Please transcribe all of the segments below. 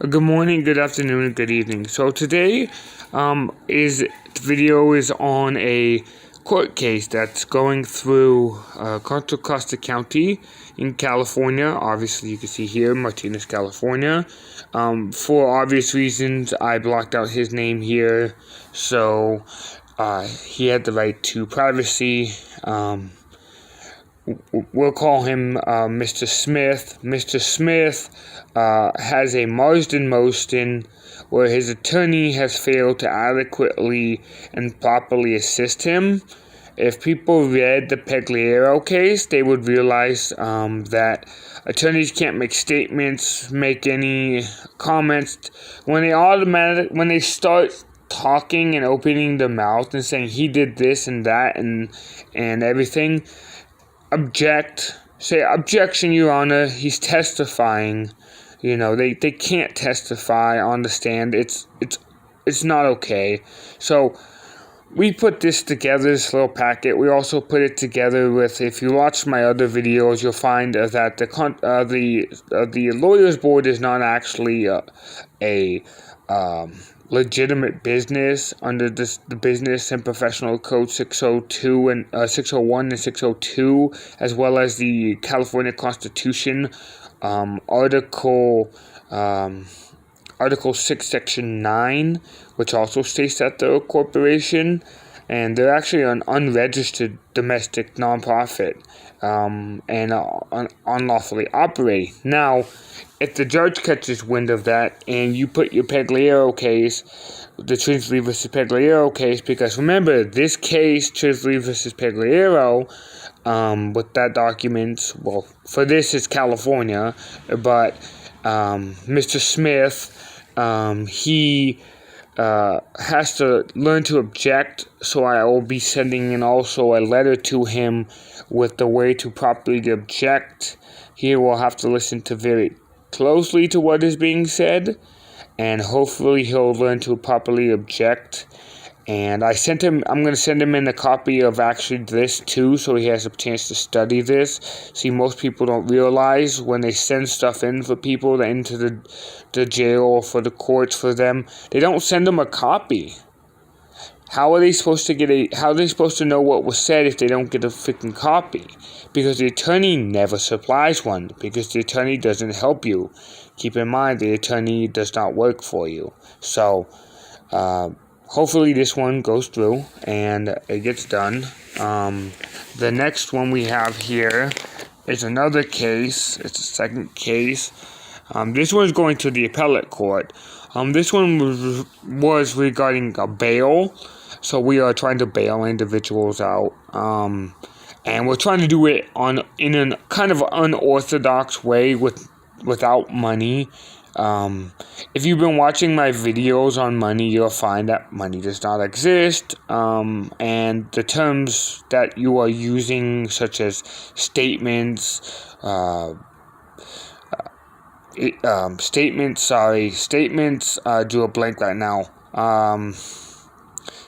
Good morning, good afternoon, and good evening. So today, the video is on a court case that's going through Contra Costa County in California. Obviously, you can see here, Martinez, California. For obvious reasons, I blocked out his name here, so he had the right to privacy. We'll call him Mr. Smith. Mr. Smith has a Marsden motion where his attorney has failed to adequately and properly assist him. If people read the Pegliero case, they would realize that attorneys can't make statements, make any comments when they start talking and opening their mouth and saying he did this and that and everything. Say objection, Your Honor. He's testifying. You know, they can't testify on the stand. It's not okay. So we put this together, this little packet. We also put it together with, if you watch my other videos, you'll find that the lawyers board is not actually a legitimate business under the Business and Professional Code 602 and 601 and 602, as well as the California Constitution, Article 6, Section 9, which also states that they're a corporation, and they're actually an unregistered domestic nonprofit, and unlawfully operating. Now, if the judge catches wind of that and you put your Pegliero case, the Tinsley versus Pegliero case, because remember, this case, Tinsley versus Pegliero, with that document, well, for this it's California, but Mr. Smith, he has to learn to object, so I will be sending in also a letter to him with the way to properly object. He will have to listen to very closely to what is being said, and hopefully he'll learn to properly object. And I'm going to send him in a copy of actually this too, so he has a chance to study this. See, most people don't realize when they send stuff in for people into the jail or for the courts for them, they don't send them a copy. How are they supposed to know what was said if they don't get a freaking copy? Because the attorney never supplies one, because the attorney doesn't help you. Keep in mind, the attorney does not work for you. So, hopefully this one goes through and it gets done. The next one we have here is another case. It's a second case. This one is going to the appellate court. This one was regarding a bail. So we are trying to bail individuals out. And we're trying to do it in a kind of unorthodox way without money. If you've been watching my videos on money, you'll find that money does not exist, and the terms that you are using, such as statements, drew a blank right now,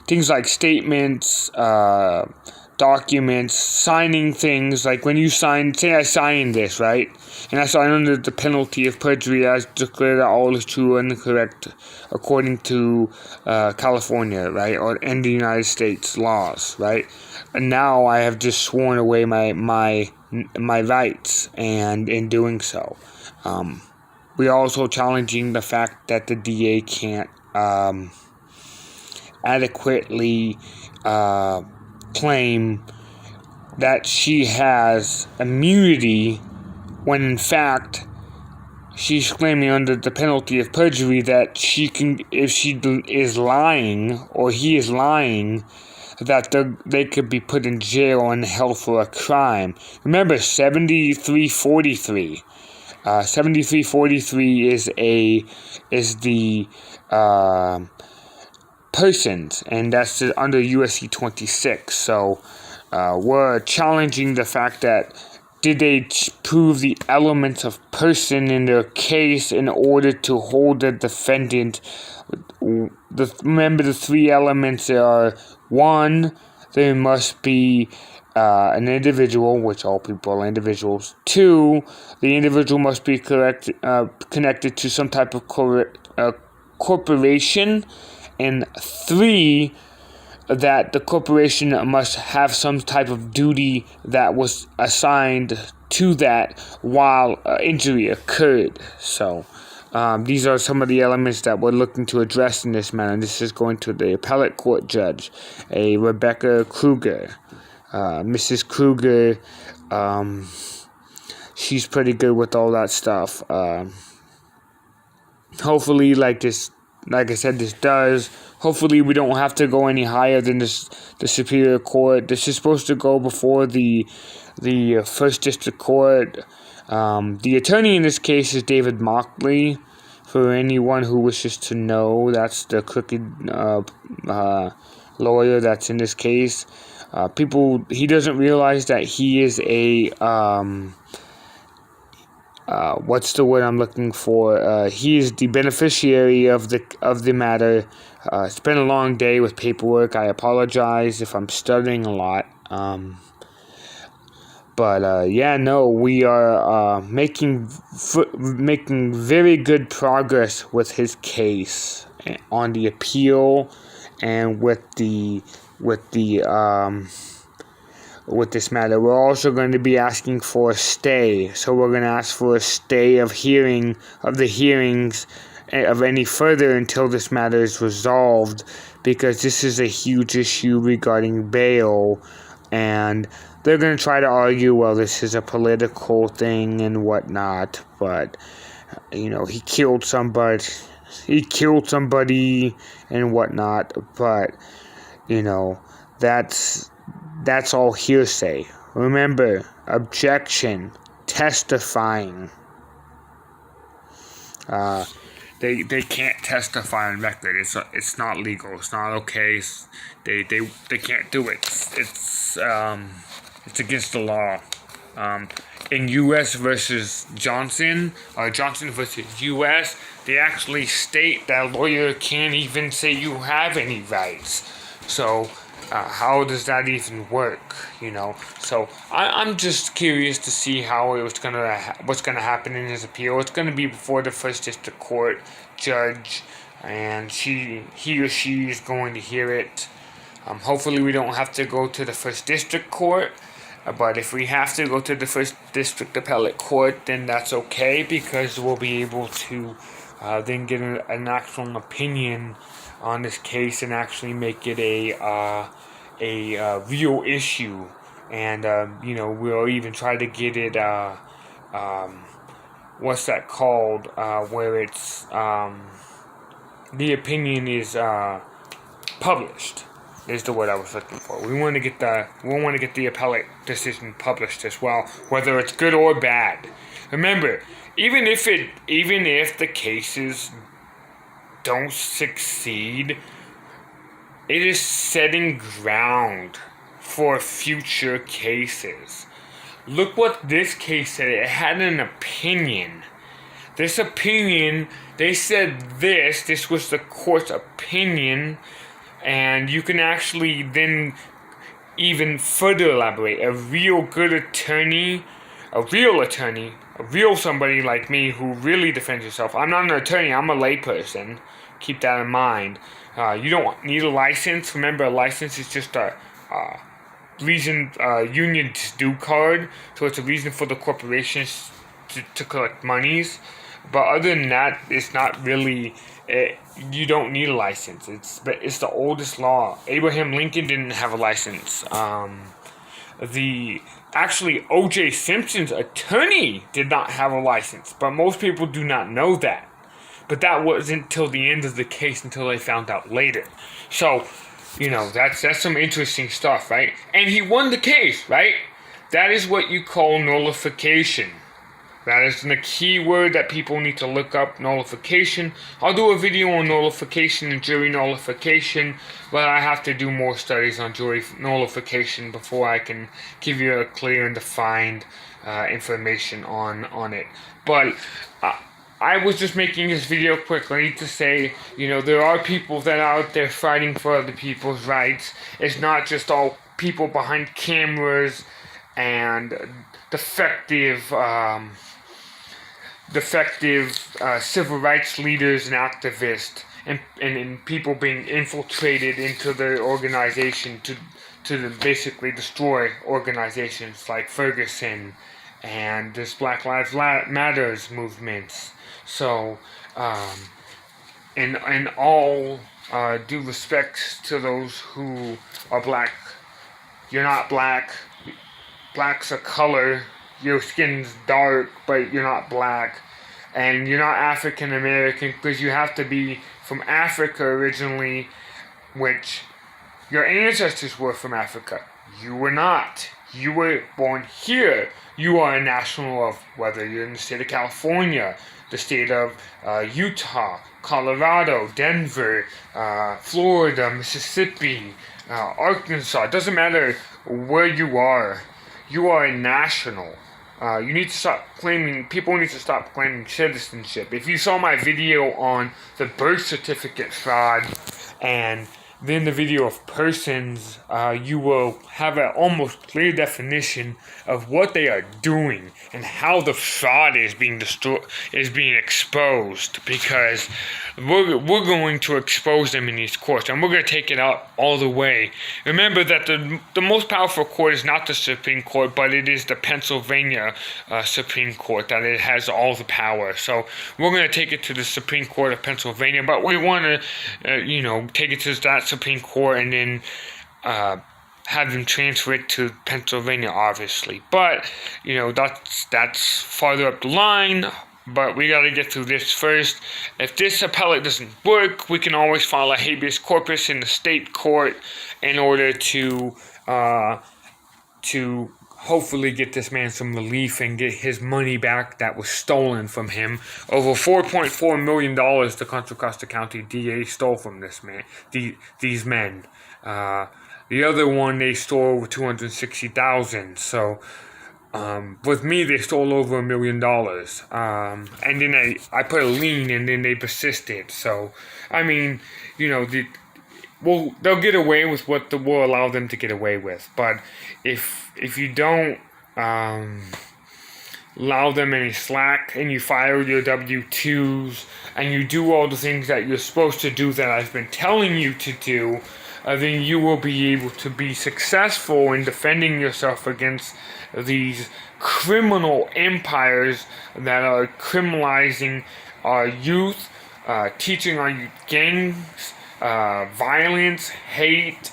things like statements, documents, signing things, like when you sign, say I sign this, right? And I sign under the penalty of perjury as declare that all is true and correct according to California, right? And the United States laws, right? And now I have just sworn away my rights, and in doing so, we are also challenging the fact that the DA can't adequately claim that she has immunity when in fact she's claiming under the penalty of perjury that she can, if she is lying or he is lying, that they could be put in jail and held for a crime. Remember, 7343. 7343 is the persons, and that's under USC 26. So we're challenging the fact that did they prove the elements of person in their case in order to hold the defendant? Remember, the three elements are: one, there must be an individual, which all people are individuals. 2, the individual must be connected to some type of corporation. And 3, that the corporation must have some type of duty that was assigned to that while injury occurred. So these are some of the elements that we're looking to address in this matter. This is going to the appellate court judge, a Rebecca Kruger. Mrs. Kruger, she's pretty good with all that stuff. Hopefully, like I said, this does. Hopefully, we don't have to go any higher than the Superior Court. This is supposed to go before the First District Court. The attorney in this case is David Mockley. For anyone who wishes to know, that's the crooked lawyer that's in this case. He doesn't realize that he is a what's the word I'm looking for? He is the beneficiary of the matter. It's been a long day with paperwork. I apologize if I'm stuttering a lot. We are making very good progress with his case on the appeal and with this matter. We're also going to be asking for a stay. So we're going to ask for a stay of the hearings of any further until this matter is resolved, because this is a huge issue regarding bail, and they're going to try to argue, well, this is a political thing and whatnot, but, he killed somebody and whatnot, but, that's all hearsay. Remember, objection, testifying. They can't testify on record. It's not legal. It's not okay. They can't do it. It's against the law. In U.S. versus Johnson, or Johnson versus U.S., they actually state that a lawyer can't even say you have any rights. So how does that even work? So I'm just curious to see how what's gonna happen in his appeal. It's gonna be before the First District Court judge, and he or she is going to hear it. Hopefully we don't have to go to the First District Court, but if we have to go to the First District Appellate Court, then that's okay, because we'll be able to then get an actual opinion on this case and actually make it a real issue, and we'll even try to get it what's that called, where it's the opinion is published, is the word I was looking for. We want to get the appellate decision published as well, whether it's good or bad. Remember, even if the cases don't succeed, it is setting ground for future cases. Look what this case said. It had an opinion. This opinion, they said this was the court's opinion, and you can actually then even further elaborate. A real somebody like me who really defends yourself. I'm not an attorney, I'm a layperson. Keep that in mind. You don't need a license. Remember, a license is just a reason, union's due card. So it's a reason for the corporations to collect monies. But other than that, it's not really. You don't need a license. It's the oldest law. Abraham Lincoln didn't have a license. Actually, O.J. Simpson's attorney did not have a license, but most people do not know that. But that wasn't until the end of the case, until they found out later. So, that's some interesting stuff, right? And he won the case, right? That is what you call nullification. That is the key word that people need to look up, nullification. I'll do a video on nullification and jury nullification, but I have to do more studies on jury nullification before I can give you a clear and defined information on it. But I was just making this video quickly to say, there are people that are out there fighting for other people's rights. It's not just all people behind cameras and defective civil rights leaders and activists, and people being infiltrated into their organization to basically destroy organizations like Ferguson and this Black Lives Matters movements. So, in all due respect to those who are black, you're not black. Black's a color. Your skin's dark, but you're not black. And you're not African American because you have to be from Africa originally, which your ancestors were from Africa. You were not. You were born here. You are a national of whether you're in the state of California, the state of Utah, Colorado, Denver, Florida, Mississippi, Arkansas. It doesn't matter where you are. You are a national. You need to stop claiming, people need to stop claiming citizenship. If you saw my video on the birth certificate fraud and then the video of persons, you will have an almost clear definition of what they are doing and how the fraud is being exposed, because we're going to expose them in these courts, and we're going to take it out all the way. Remember that the most powerful court is not the Supreme Court, but it is the Pennsylvania Supreme Court, that it has all the power. So we're going to take it to the Supreme Court of Pennsylvania, but we want to, take it to that Supreme Court and then have them transfer it to Pennsylvania, obviously. But, that's farther up the line. But we got to get through this first. If this appellate doesn't work, we can always file a habeas corpus in the state court in order to hopefully get this man some relief and get his money back that was stolen from him. Over $4.4 million the Contra Costa County DA stole from this man, these men. The other one, they stole over $260,000. So, with me, they stole over $1 million. And then I put a lien, and then they persisted. So, I mean, they'll get away with what we'll allow them to get away with. But if you don't allow them any slack, and you file your W-2s, and you do all the things that you're supposed to do that I've been telling you to do, then you will be able to be successful in defending yourself against these criminal empires that are criminalizing our youth, teaching our youth gangs, violence, hate,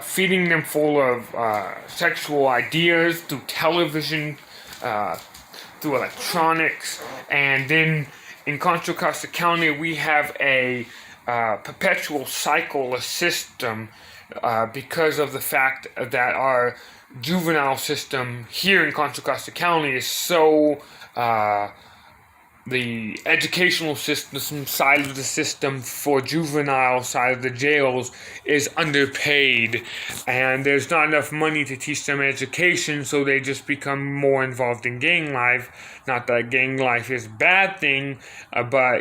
feeding them full of sexual ideas through television, through electronics. And then in Contra Costa County, we have a perpetual cycle, a system, because of the fact that our juvenile system here in Contra Costa County is so, the educational system side of the system for juvenile side of the jails is underpaid, and there's not enough money to teach them education, so they just become more involved in gang life. Not that gang life is a bad thing, but,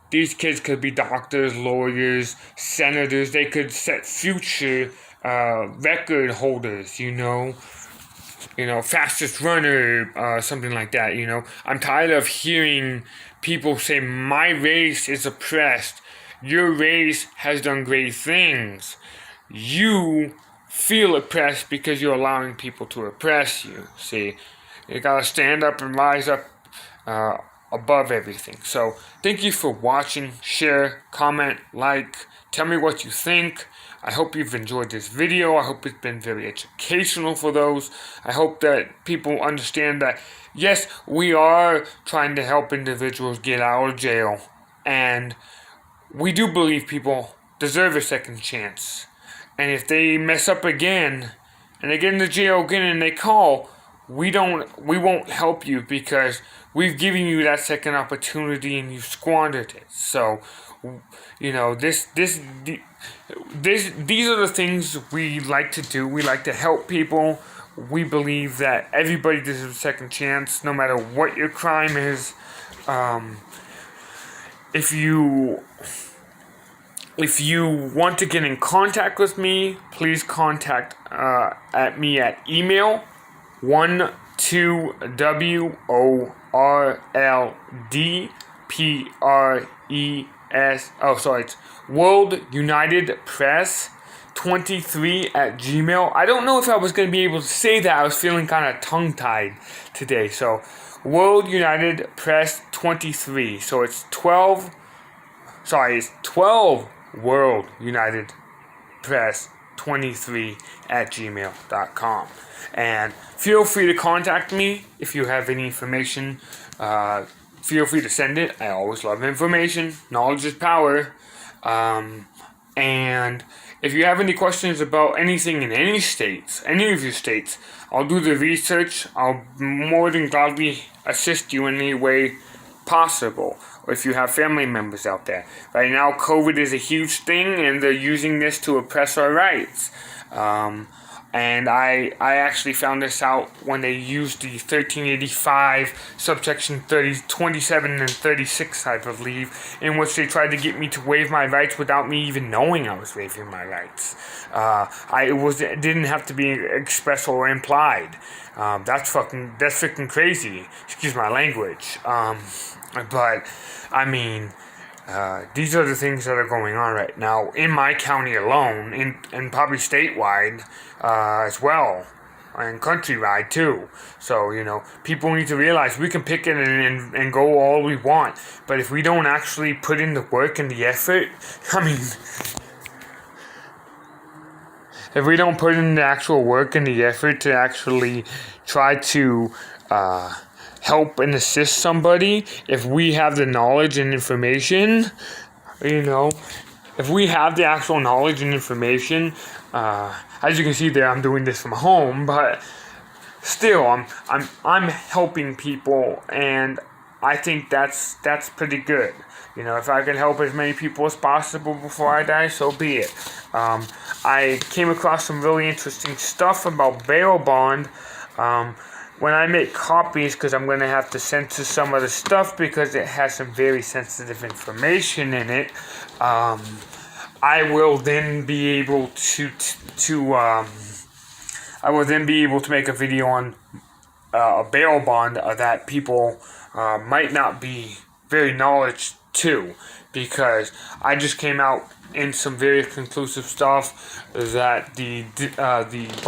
these kids could be doctors, lawyers, senators. They could set future record holders, fastest runner, something like that, I'm tired of hearing people say, my race is oppressed. Your race has done great things. You feel oppressed because you're allowing people to oppress you. See, you gotta stand up and rise up above everything. So thank you for watching. Share, comment, like, tell me what you think. I hope you've enjoyed this video. I hope it's been very educational for those. I hope that people understand that, yes, we are trying to help individuals get out of jail, and we do believe people deserve a second chance. And if they mess up again and they get into jail again and they call, we won't help you because we've given you that second opportunity and you squandered it. So, these are the things we like to do. We like to help people. We believe that everybody deserves a second chance, no matter what your crime is. If you if you want to get in contact with me, please contact me at email 12WORLDPRES. Oh, sorry, it's World United Press 23 at Gmail. I don't know if I was going to be able to say that. I was feeling kind of tongue-tied today. So, World United Press 23. So, it's 12 World United Press 23 at gmail.com. And feel free to contact me if you have any information. Feel free to send it. I always love information. Knowledge is power. And if you have any questions about anything in any states, any of your states, I'll do the research. I'll more than gladly assist you in any way possible. Or if you have family members out there. Right now, COVID is a huge thing, and they're using this to oppress our rights. And I actually found this out when they used the 1385 subsection 27 and 36, I believe, in which they tried to get me to waive my rights without me even knowing I was waiving my rights. It didn't have to be expressed or implied. That's freaking crazy. Excuse my language. But I mean, these are the things that are going on right now in my county alone, and probably statewide as well, and countrywide too. So, people need to realize we can pick it and go all we want, but if we don't actually put in the work and the effort, if we don't put in the actual work and the effort to actually try to help and assist somebody, if we have the knowledge and information, if we have the actual knowledge and information, as you can see there, I'm doing this from home, but still, I'm helping people, and I think that's pretty good. If I can help as many people as possible before I die, so be it. I came across some really interesting stuff about bail bond. When I make copies, because I'm going to have to censor some of the stuff because it has some very sensitive information in it, I will then be able to make a video on a bail bond that people might not be very knowledgeable to, because I just came out in some very conclusive stuff that the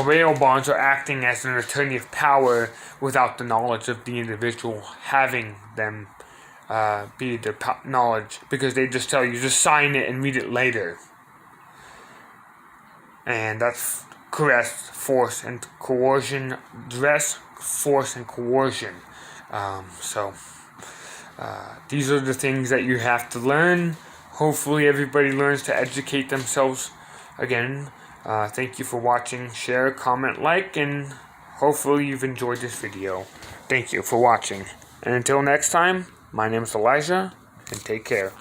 bail bonds are acting as an attorney of power without the knowledge of the individual having them be their knowledge, because they just tell you, just sign it and read it later. And that's force and coercion. These are the things that you have to learn. Hopefully everybody learns to educate themselves. Again, thank you for watching. Share, comment, like, and hopefully you've enjoyed this video. Thank you for watching. And until next time, my name is Elijah, and take care.